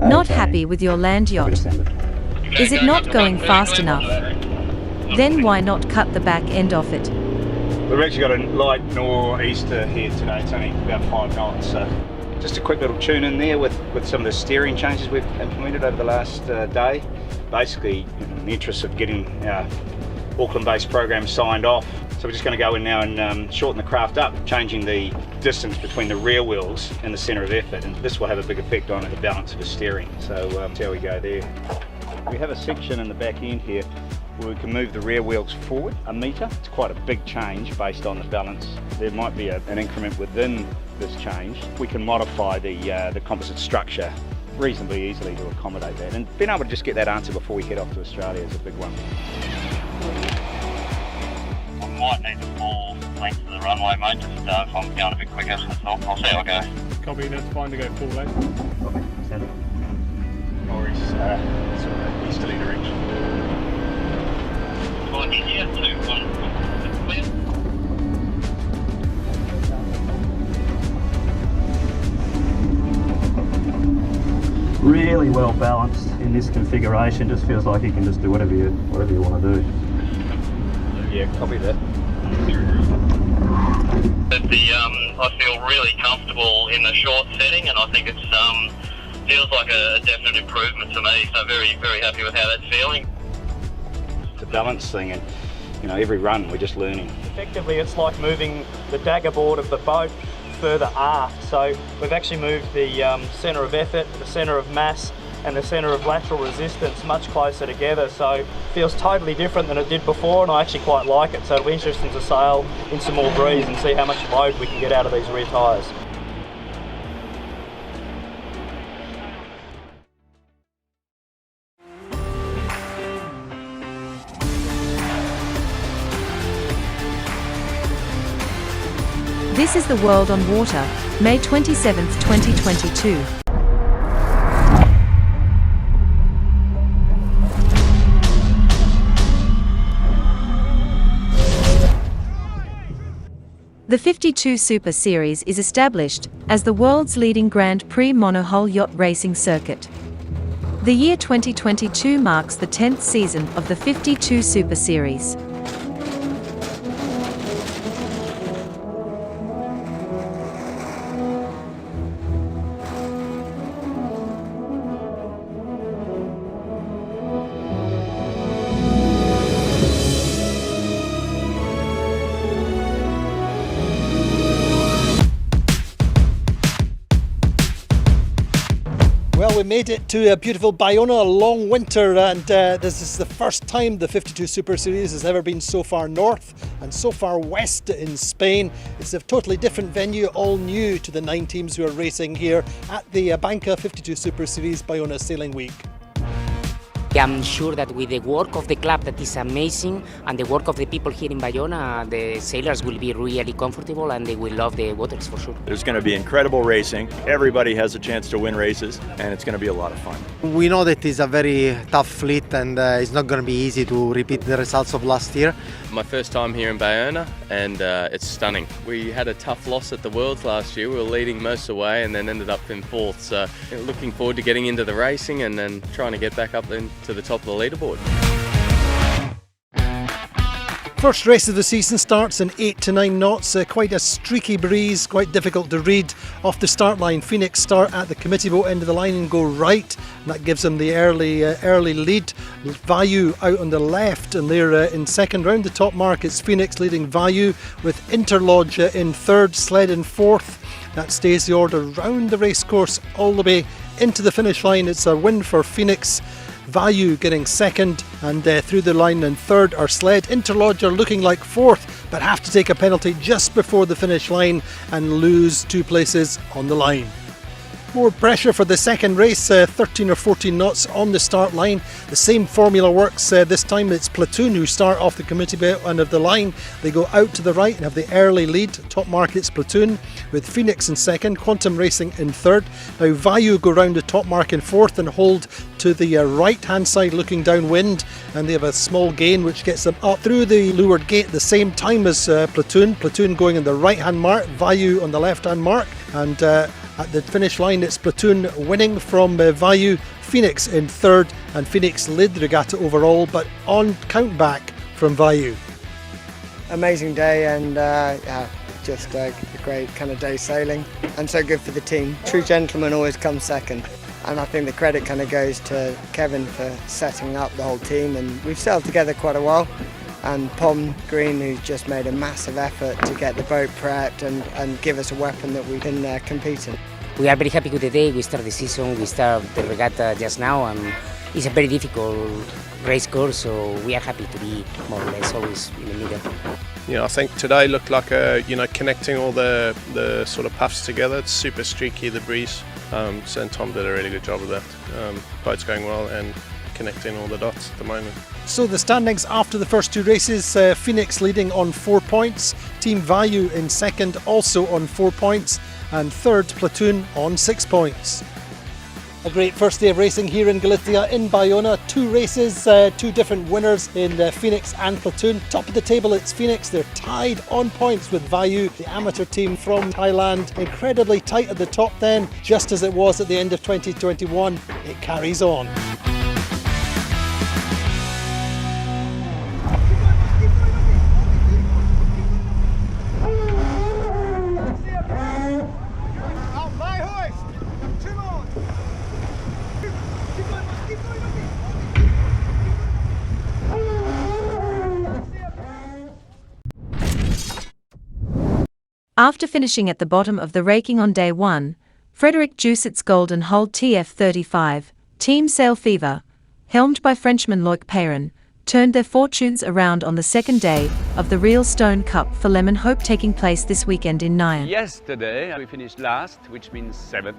Not happy with your land yacht? Is it not going fast enough? Then why not cut the back end off it? We've actually got a light nor'easter here today. It's only about 5 knots, so just a quick little tune in there with some of the steering changes we've implemented over the last day. Basically, in the interest of getting our Auckland-based program signed off. So we're just going to go in now and shorten the craft up, changing the distance between the rear wheels and the centre of effort, and this will have a big effect on the balance of the steering. So that's how we go there. We have a section in the back end here where we can move the rear wheels forward a metre. It's quite a big change based on the balance. There might be an increment within this change. We can modify the composite structure reasonably easily to accommodate that, and being able to just get that answer before we head off to Australia is a big one. I might need the full length of the runway, mate, just if I'm going a bit quicker, I'll see how I go. Copy, that's fine to go full length. Or is sort of easterly direction. Fine, yeah, 2, 1, clear. Really well balanced in this configuration. Just feels like you can just do whatever you want to do. Yeah, copy that. I feel really comfortable in the short setting, and I think it feels like a definite improvement to me. So very, very happy with how that's feeling. It's a balance thing, and every run we're just learning. Effectively, it's like moving the dagger board of the boat further aft. So we've actually moved the centre of effort, the centre of mass, and the centre of lateral resistance much closer together, so it feels totally different than it did before, and I actually quite like it. So it'll be interesting to sail in some more breeze and see how much load we can get out of these rear tyres. This is The World on Water, May 27, 2022. The 52 Super Series is established as the world's leading Grand Prix monohull yacht racing circuit. The year 2022 marks the 10th season of the 52 Super Series. Well, we made it to a beautiful Bayona, a long winter, and this is the first time the 52 Super Series has ever been so far north and so far west in Spain. It's a totally different venue, all new to the 9 teams who are racing here at the Banca 52 Super Series Bayona Sailing Week. I'm sure that with the work of the club that is amazing and the work of the people here in Bayona, the sailors will be really comfortable and they will love the waters for sure. There's going to be incredible racing. Everybody has a chance to win races and it's going to be a lot of fun. We know that it's a very tough fleet and it's not going to be easy to repeat the results of last year. My first time here in Bayona and it's stunning. We had a tough loss at the Worlds last year. We were leading most of the way and then ended up in 4th. So looking forward to getting into the racing and then trying to get back up then to the top of the leaderboard. First race of the season starts in 8 to 9 knots, quite a streaky breeze, quite difficult to read off the start line. Phoenix start at the committee boat end of the line and go right, and that gives them the early lead. Vayu out on the left, and they're in second. Round the top mark, it's Phoenix leading Vayu with Interlodge in third, Sled in fourth. That stays the order round the race course all the way into the finish line. It's a win for Phoenix. Vayu getting second, and through the line in third are Sled. Interlodge are looking like fourth, but have to take a penalty just before the finish line and lose 2 places on the line. More pressure for the second race, 13 or 14 knots on the start line. The same formula works this time. It's Platoon who start off the committee boat end of the line. They go out to the right and have the early lead. Top mark, it's Platoon with Phoenix in second, Quantum Racing in third. Now Vayu go round the top mark in fourth and hold to the right hand side looking downwind, and they have a small gain which gets them up through the leeward gate the same time as Platoon. Platoon going on the right hand mark, Vayu on the left hand mark, and At the finish line, it's Platoon winning from Vayu, Phoenix in third, and Phoenix led the regatta overall, but on count back from Vayu. Amazing day, and just a great kind of day sailing, and so good for the team. True gentleman always comes second, and I think the credit kind of goes to Kevin for setting up the whole team, and we've sailed together quite a while, and Pom Green, who's just made a massive effort to get the boat prepped and give us a weapon that we can compete in. We are very happy with the day. We start the season, we start the regatta just now, and it's a very difficult race course, so we are happy to be more or less always in the middle. I think today looked like connecting all the sort of puffs together. It's super streaky, the breeze. And Tom did a really good job of that. Boat's going well and connecting all the dots at the moment. So the standings after the first two races, Phoenix leading on 4 points, Team Vayu in second also on 4 points, and third Platoon on 6 points. A great first day of racing here in Galicia, in Bayona. 2 races, 2 different winners in Phoenix and Platoon. Top of the table, it's Phoenix. They're tied on points with Vayu, the amateur team from Thailand. Incredibly tight at the top then, just as it was at the end of 2021. It carries on. After finishing at the bottom of the raking on day 1, Frédéric Jousset's golden hull TF35, Team SAIL FEAVER, helmed by Frenchman Loïck Peyron, turned their fortunes around on the second day of the Realstone Cup for Léman Hope taking place this weekend in Nyon. Yesterday we finished last, which means 7th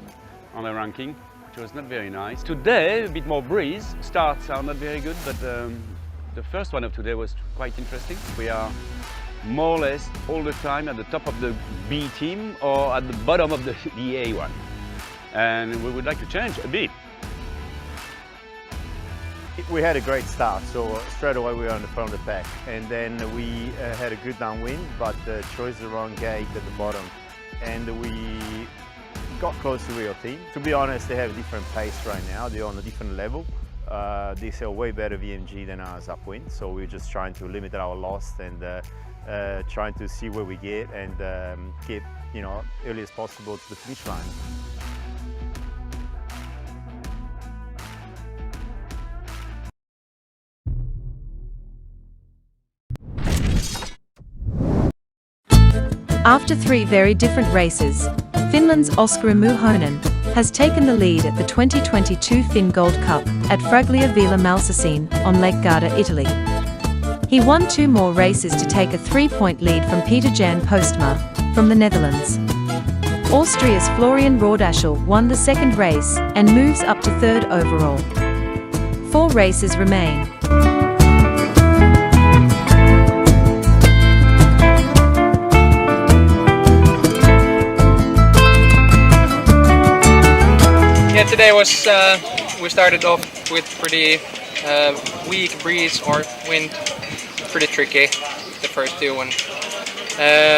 on the ranking, which was not very nice. Today a bit more breeze, starts are not very good, but the first one of today was quite interesting. We are more or less all the time at the top of the B team or at the bottom of the A one. And we would like to change a bit. We had a great start, so straight away we were on the front of the pack. And then we had a good downwind, but chose the wrong gate at the bottom. And we got close to Rio team. To be honest, they have a different pace right now. They're on a different level. They sail way better VMG than us upwind, so we're just trying to limit our loss and trying to see where we get and get early as possible to the finish line. After 3 very different races, Finland's Oskari Muhonen has taken the lead at the 2022 Finn Gold Cup at Fraglia Vela Malcesine on Lake Garda, Italy. He won 2 more races to take a 3-point lead from Pieter-Jan Postma from the Netherlands. Austria's Florian Raudaschl won the second race and moves up to 3rd overall. 4 races remain. Yeah, today was we started off with pretty weak breeze or wind, pretty tricky the first 2 and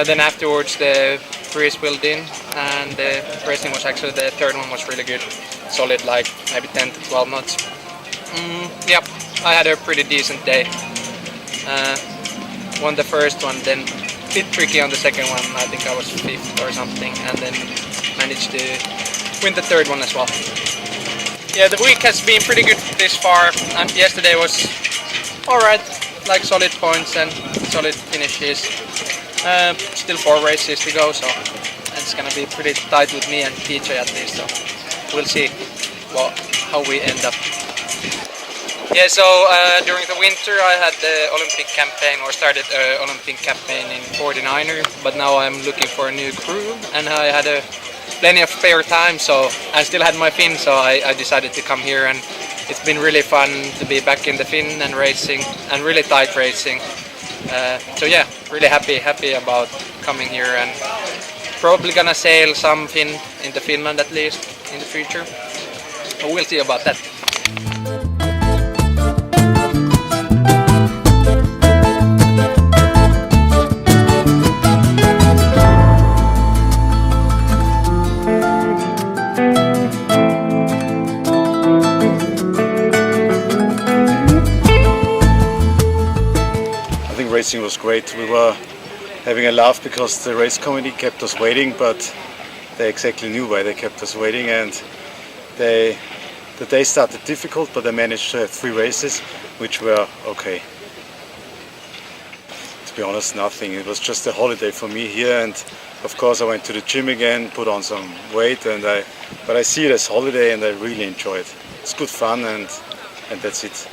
then afterwards the breeze built in and the racing was actually the 3rd one was really good, solid like maybe 10 to 12 knots. Yep, I had a pretty decent day. Won the first one, then a bit tricky on the second one. I think I was 5th or something, and then managed to win the 3rd one as well. Yeah, the week has been pretty good this far, and yesterday was alright, like solid points and solid finishes. Still 4 races to go, so it's gonna be pretty tight with me and PJ at least, so we'll see how we end up. Yeah, so during the winter I had the Olympic campaign, or started Olympic campaign in 49er, but now I'm looking for a new crew, and I had plenty of spare time, so I still had my fin, so I decided to come here, and it's been really fun to be back in the fin and racing, and really tight racing. So yeah, really happy about coming here, and probably gonna sail some fin into Finland at least in the future, but we'll see about that. racing was great. We were having a laugh because the race committee kept us waiting, but they exactly knew why they kept us waiting, and the day started difficult, but I managed to have 3 races, which were okay. To be honest, nothing. It was just a holiday for me here, and of course I went to the gym again, put on some weight, but I see it as holiday and I really enjoy it. It's good fun, and that's it.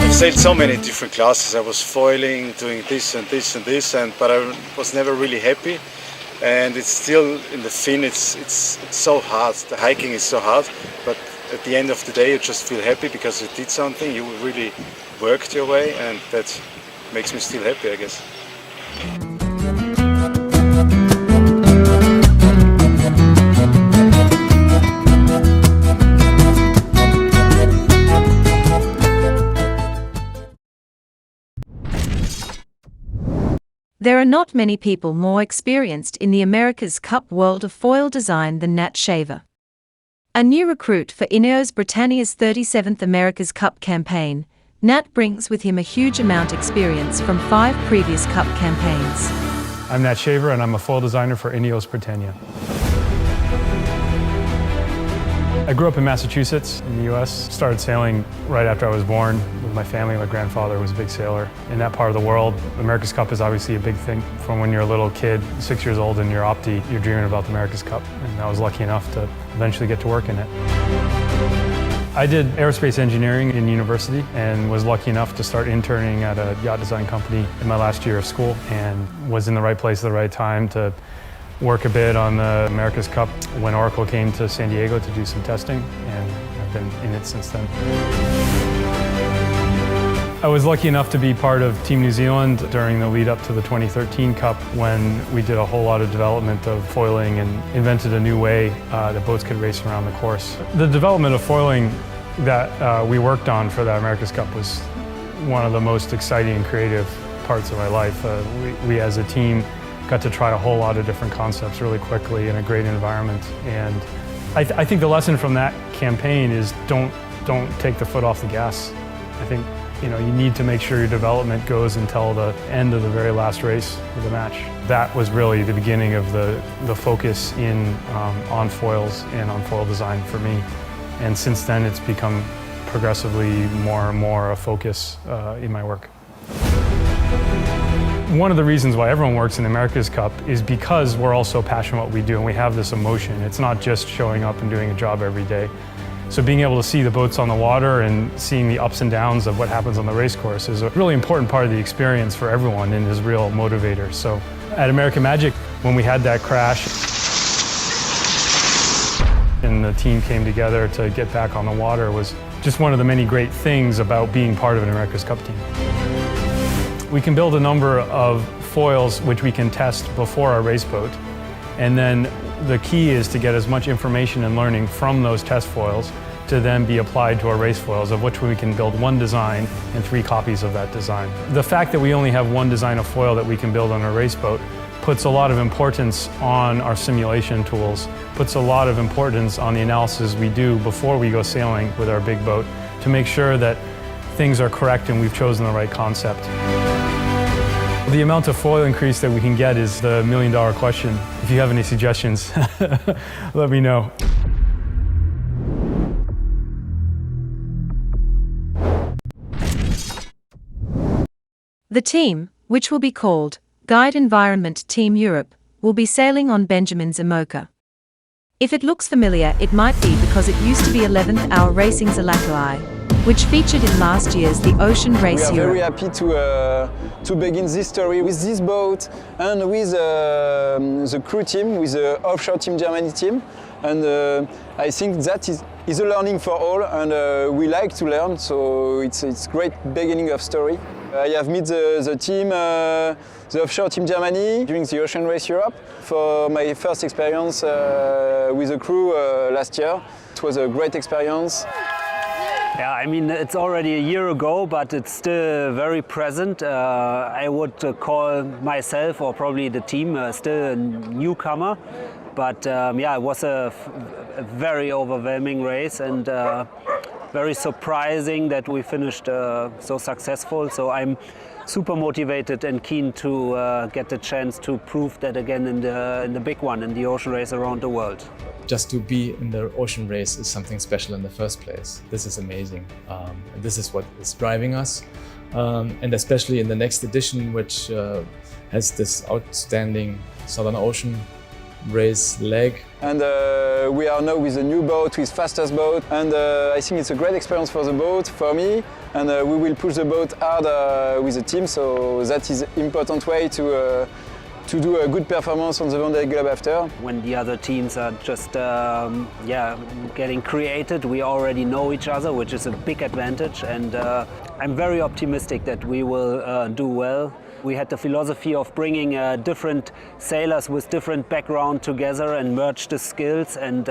I sailed so many different classes. I was foiling, doing this and this and this, but I was never really happy. And it's still in the fin. It's so hard. The hiking is so hard, but at the end of the day, you just feel happy because you did something. You really worked your way, and that makes me still happy, I guess. There are not many people more experienced in the America's Cup world of foil design than Nat Shaver. A new recruit for Ineos Britannia's 37th America's Cup campaign, Nat brings with him a huge amount of experience from 5 previous Cup campaigns. I'm Nat Shaver and I'm a foil designer for Ineos Britannia. I grew up in Massachusetts in the US, started sailing right after I was born with my family. My grandfather was a big sailor. In that part of the world, America's Cup is obviously a big thing. From when you're a little kid, 6 years old, and you're opti, you're dreaming about the America's Cup. And I was lucky enough to eventually get to work in it. I did aerospace engineering in university and was lucky enough to start interning at a yacht design company in my last year of school, and was in the right place at the right time to work a bit on the America's Cup when Oracle came to San Diego to do some testing, and I've been in it since then. I was lucky enough to be part of Team New Zealand during the lead up to the 2013 Cup, when we did a whole lot of development of foiling and invented a new way that boats could race around the course. The development of foiling that we worked on for the America's Cup was one of the most exciting and creative parts of my life. We as a team got to try a whole lot of different concepts really quickly in a great environment. And I think the lesson from that campaign is don't take the foot off the gas. I think you need to make sure your development goes until the end of the very last race of the match. That was really the beginning of the focus on foils and on foil design for me. And since then it's become progressively more and more a focus in my work. One of the reasons why everyone works in the America's Cup is because we're all so passionate about what we do, and we have this emotion. It's not just showing up and doing a job every day. So being able to see the boats on the water and seeing the ups and downs of what happens on the race course is a really important part of the experience for everyone and is a real motivator. So at American Magic, when we had that crash and the team came together to get back on the water, was just one of the many great things about being part of an America's Cup team. We can build a number of foils which we can test before our race boat, and then the key is to get as much information and learning from those test foils to then be applied to our race foils, of which we can build one design and 3 copies of that design. The fact that we only have one design of foil that we can build on our race boat puts a lot of importance on our simulation tools, puts a lot of importance on the analysis we do before we go sailing with our big boat to make sure that things are correct and we've chosen the right concept. The amount of foil increase that we can get is the $1 million question. If you have any suggestions, let me know. The team, which will be called Guide Environment Team Europe, will be sailing on Benjamin's Imoca. If it looks familiar, it might be because it used to be 11th Hour Racing's Alakai, which featured in last year's The Ocean Race Europe. We are very happy to begin this story with this boat and with the crew team, with the offshore Team Germany team. And I think that is a learning for all, and we like to learn, so it's a great beginning of story. I have met the team, the offshore Team Germany during the Ocean Race Europe for my first experience with the crew last year. It was a great experience. Yeah, I mean, it's already a year ago, but it's still very present. I would call myself, or probably the team, still a newcomer. But yeah, it was a very overwhelming race and very surprising that we finished so successful. So I'm super motivated and keen to get the chance to prove that again in the big one, in the ocean race around the world. Just to be in the ocean race is something special in the first place. This is amazing. And this is what is driving us. And especially in the next edition, which has this outstanding Southern Ocean race leg. And we are now with a new boat, with fastest boat, and I think it's a great experience for the boat, for me, and we will push the boat hard with the team, so that is an important way to do a good performance on the Vendée Globe after. When the other teams are just getting created, we already know each other, which is a big advantage, and I'm very optimistic that we will do well. We had the philosophy of bringing different sailors with different background together and merge the skills and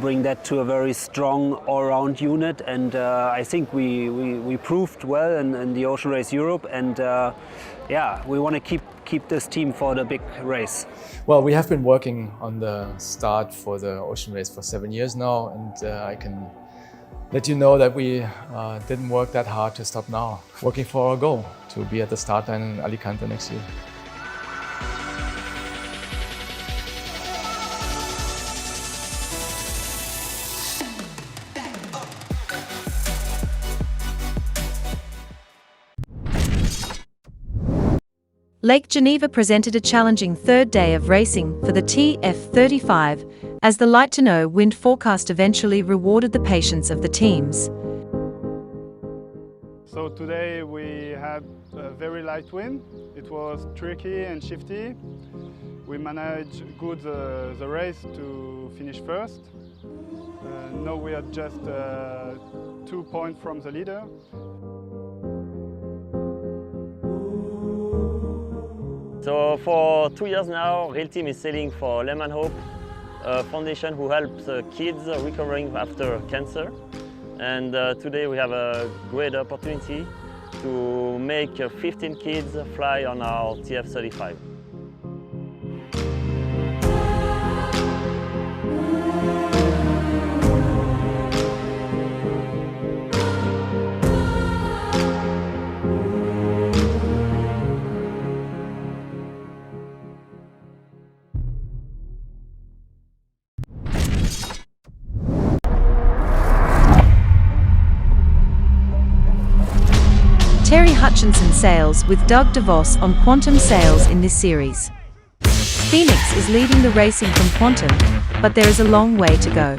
bring that to a very strong all-round unit. And I think we proved well in the Ocean Race Europe, and yeah, we want to keep this team for the big race. Well, we have been working on the start for the ocean race for 7 years now, and I can let you know that we didn't work that hard to stop now. Working for our goal, to be at the start line in Alicante next year. Lake Geneva presented a challenging third day of racing for the TF35, as the light-to-no wind forecast eventually rewarded the patience of the teams. So today we had a very light wind. It was tricky and shifty. We managed good the race to finish first. Now we are just 2 points from the leader. So for 2 years now, Real Team is sailing for Léman Hope, a foundation who helps kids recovering after cancer. And today we have a great opportunity to make 15 kids fly on our TF35. Terry Hutchinson sails with Doug DeVos on Quantum sails in this series. Phoenix is leading the racing from Quantum, but there is a long way to go.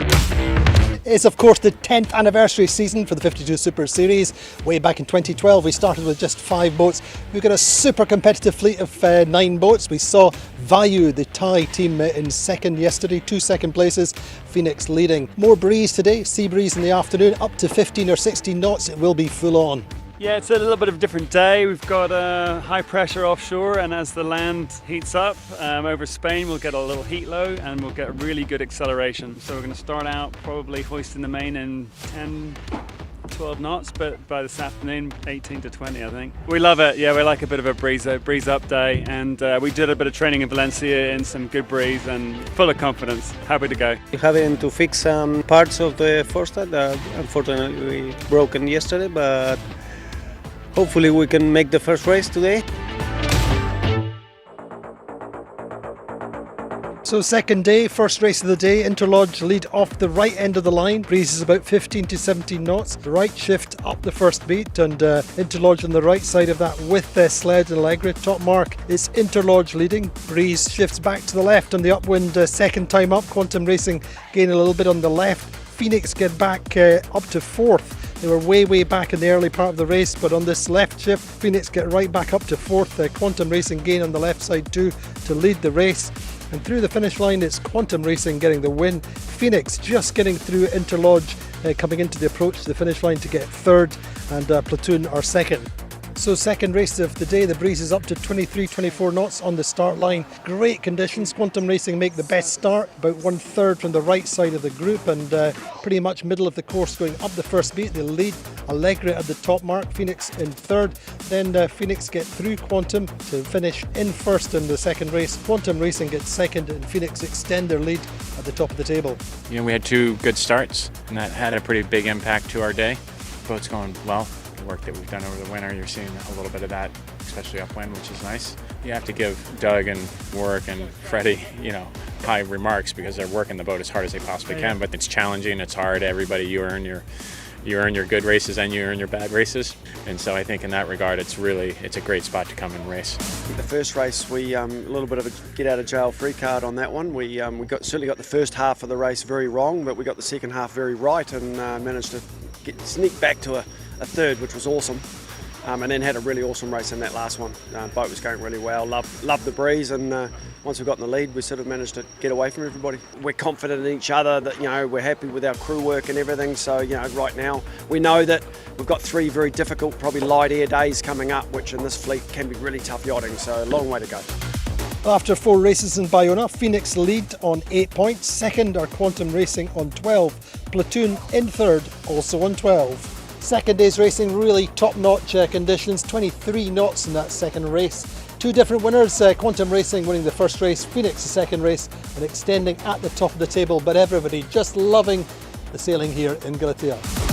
It's of course the 10th anniversary season for the 52 Super Series. Way back in 2012 we started with just 5 boats. We've got a super competitive fleet of 9 boats. We saw Vayu, the Thai team, in second yesterday, 2 second places, Phoenix leading. More breeze today, sea breeze in the afternoon, up to 15 or 16 knots. It will be full on. Yeah, it's a little bit of a different day. We've got high pressure offshore, and as the land heats up over Spain, we'll get a little heat low and we'll get really good acceleration. So we're going to start out probably hoisting the main in 10-12 knots, but by this afternoon 18 to 20 I think. We love it. Yeah, we like a bit of a breeze up day, and we did a bit of training in Valencia in some good breeze and full of confidence. Happy to go. We're having to fix some parts of the forestall that unfortunately broken yesterday, but hopefully we can make the first race today. So second day, first race of the day, Interlodge lead off the right end of the line. Breeze is about 15 to 17 knots. The right shift up the first beat, and Interlodge on the right side of that with Sled and Allegra. Top mark is Interlodge leading. Breeze shifts back to the left on the upwind second time up. Quantum Racing gain a little bit on the left. Phoenix get back up to 4th. They were way back in the early part of the race, but on this left shift, Phoenix get right back up to 4th. Quantum Racing gain on the left side too to lead the race. And through the finish line, it's Quantum Racing getting the win. Phoenix just getting through Interlodge, coming into the approach to the finish line to get 3rd, and Platoon are 2nd. So second race of the day, the breeze is up to 23-24 knots on the start line. Great conditions. Quantum Racing make the best start, about 1/3 from the right side of the group and pretty much middle of the course going up the first beat. They lead Allegra at the top mark, Phoenix in third. Then Phoenix get through Quantum to finish in first in the second race. Quantum Racing gets second and Phoenix extend their lead at the top of the table. You know, we had two good starts and that had a pretty big impact to our day. Boat's going well. The work that we've done over the winter, you're seeing a little bit of that, especially upwind, which is nice. You have to give Doug and Warwick and Freddie, you know, high remarks because they're working the boat as hard as they possibly can, but it's challenging, it's hard. Everybody, you earn your good races and you earn your bad races. And so I think in that regard, it's a great spot to come and race. The first race, we a little bit of a get out of jail free card on that one. We certainly got the first half of the race very wrong, but we got the second half very right and managed to sneak back to a third, which was awesome. And then had a really awesome race in that last one. Boat was going really well, loved the breeze, and once we got in the lead, we sort of managed to get away from everybody. We're confident in each other that, you know, we're happy with our crew work and everything. So, you know, right now we know that we've got 3 very difficult, probably light air days coming up, which in this fleet can be really tough yachting. So a long way to go. After 4 races in Bayona, Phoenix lead on 8 points. Second are Quantum Racing on 12. Platoon in third, also on 12. Second day's racing, really top-notch conditions, 23 knots in that second race. 2 different winners, Quantum Racing winning the first race, Phoenix the second race, and extending at the top of the table, but everybody just loving the sailing here in Galatea.